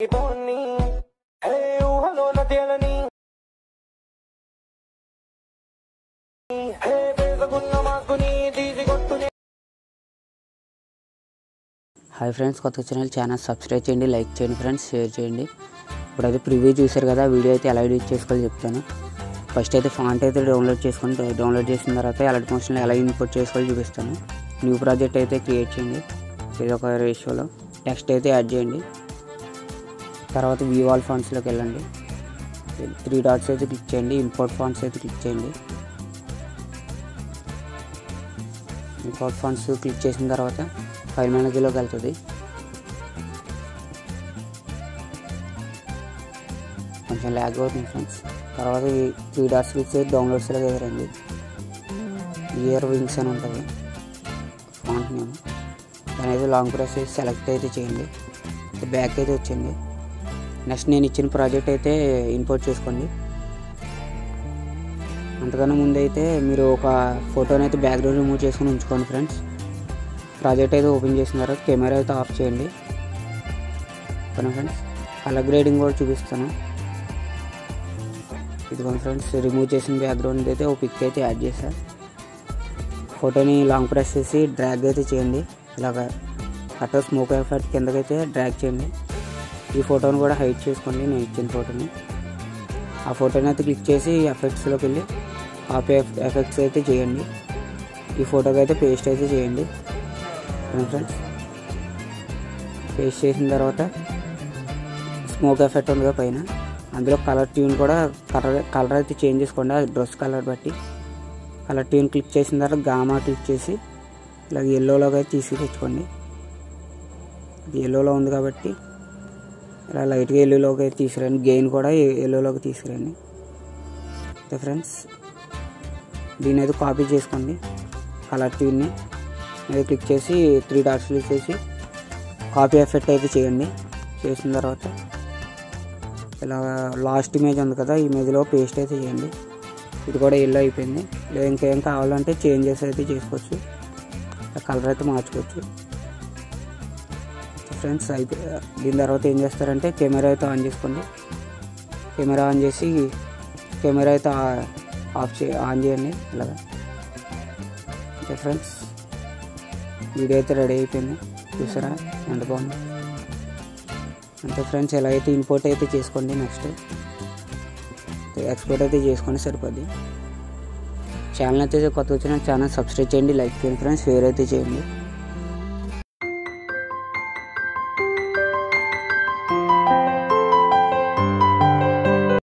Hi friends, కొత్త channel subscribe చేయండి, like చేయండి ఫ్రెండ్స్, షేర్ చేయండి. ఇప్పుడైతే ప్రివ్యూ చూసారు కదా, వీడియో అయితే ఎలా ఎడిట్ చేసుకోవాలో చెప్తాను. ఫస్ట్ అయితే ఫాంట్ అయితే డౌన్లోడ్ చేసిన తర్వాత ఎలర్ట్ మోషన్లో ఎలా ఇంపోర్ట్ చేసుకోవాలో చూపిస్తాను. న్యూ ప్రాజెక్ట్ అయితే క్రియేట్ చేయండి, ఇది ఒక రేషియోలో. టెక్స్ట్ అయితే యాడ్ చేయండి. తర్వాత వ్యూ ఆల్ ఫాంట్స్లోకి వెళ్ళండి, 3 డాట్స్ అయితే క్లిక్ చేయండి. ఇంపోర్ట్ ఫాంట్స్ అయితే క్లిక్ చేయండి. ఇంపోర్ట్ ఫాంట్స్ క్లిక్ చేసిన తర్వాత ఫైల్ మేనేజర్లోకి వెళ్తుంది. కొంచెం ల్యాగ్ అవుతుంది ఫ్రెండ్స్. తర్వాత 3 డాట్స్ క్లిక్ చేసి డౌన్లోడ్స్లోకి ఎదురండి. ఇయర్ వింగ్స్ అని ఉంటుంది ఫాంట్ నేమ్. దాని అయితే లాంగ్ ప్రెస్ చేసి సెలెక్ట్ అయితే చేయండి. బ్యాక్ అయితే వచ్చింది. నెక్స్ట్ నేను ఇచ్చిన ప్రాజెక్ట్ అయితే ఇంపోర్ట్ చేసుకోండి. అంతకన్నా ముందు అయితే మీరు ఒక ఫోటోని అయితే బ్యాక్గ్రౌండ్ రిమూవ్ చేసుకుని ఉంచుకోండి ఫ్రెండ్స్. ప్రాజెక్ట్ అయితే ఓపెన్ చేసిన తర్వాత కెమెరా అయితే ఆఫ్ చేయండి. ఓకే ఫ్రెండ్స్, కలర్ గ్రేడింగ్ కూడా చూపిస్తాను. ఇదిగోండి ఫ్రెండ్స్, రిమూవ్ చేసిన బ్యాక్గ్రౌండ్ అయితే ఒక పిక్ అయితే యాడ్ చేశాను. ఫోటోని లాంగ్ ప్రెస్ చేసి డ్రాగ్ అయితే చేయండి. ఇలాగ కట్ స్మోక్ ఎఫెక్ట్ కిందకైతే డ్రాగ్ చేయండి. ఈ ఫోటోని కూడా హైడ్ చేసుకోండి, నేను ఇచ్చిన ఫోటోని. ఆ ఫోటోని అయితే క్లిక్ చేసి ఎఫెక్ట్స్లోకి వెళ్ళి కాపీ ఎఫెక్ట్స్ అయితే చేయండి. ఈ ఫోటోకి అయితే పేస్ట్ అయితే చేయండి ఫ్రెండ్స్. పేస్ట్ చేసిన తర్వాత స్మోక్ ఎఫెక్ట్ ఉందిగా పైన, అందులో కలర్ ట్యూన్ కూడా కలర్ అయితే చేంజ్ చేసుకోండి, ఆ డ్రెస్ కలర్ బట్టి. కలర్ ట్యూన్ క్లిక్ చేసిన తర్వాత గామా క్లిక్ చేసి ఇలా ఎల్లోలోకి అయితే తెచ్చుకోండి. ఇది ఎల్లోలో ఉంది కాబట్టి ఇలా లైట్గా ఎల్లోలోకి అయితే తీసుకురండి. గెయిన్ కూడా ఎల్లోలోకి తీసుకురండి. ఓకే ఫ్రెండ్స్, దీన్ని అయితే కాపీ చేసుకోండి. కలర్ ట్యూన్ని అయితే క్లిక్ చేసి 3 డాట్స్ క్లిక్ చేసి కాపీ ఎఫెక్ట్ అయితే చేయండి. చేసిన తర్వాత ఇలా లాస్ట్ ఇమేజ్ ఉంది కదా, ఈ ఇమేజ్లో పేస్ట్ అయితే చేయండి. ఇది కూడా ఎల్లో అయిపోయింది. లేదా ఇంకేం కావాలంటే చేంజెస్ అయితే చేసుకోవచ్చు, కలర్ అయితే మార్చుకోవచ్చు ఫ్రెండ్స్. అయితే దీని తర్వాత ఏం చేస్తారంటే కెమెరా అయితే ఆన్ చేసుకోండి. కెమెరా ఆన్ చేసి కెమెరా అయితే ఆన్ చేయండి ఇలాగా. ఓకే ఫ్రెండ్స్, వీడియో అయితే రెడీ అయిపోయింది. చూసారా ఎంత బాగుంది. అంతే ఫ్రెండ్స్, ఎలా అయితే ఇంపోర్ట్ అయితే చేసుకోండి. నెక్స్ట్ ఎక్స్పోర్ట్ అయితే చేసుకోండి, సరిపోద్ది. ఛానల్ అయితే కొత్త వచ్చిన ఛానల్ సబ్స్క్రైబ్ చేయండి, లైక్ చేయండి ఫ్రెండ్స్, షేర్ అయితే చేయండి.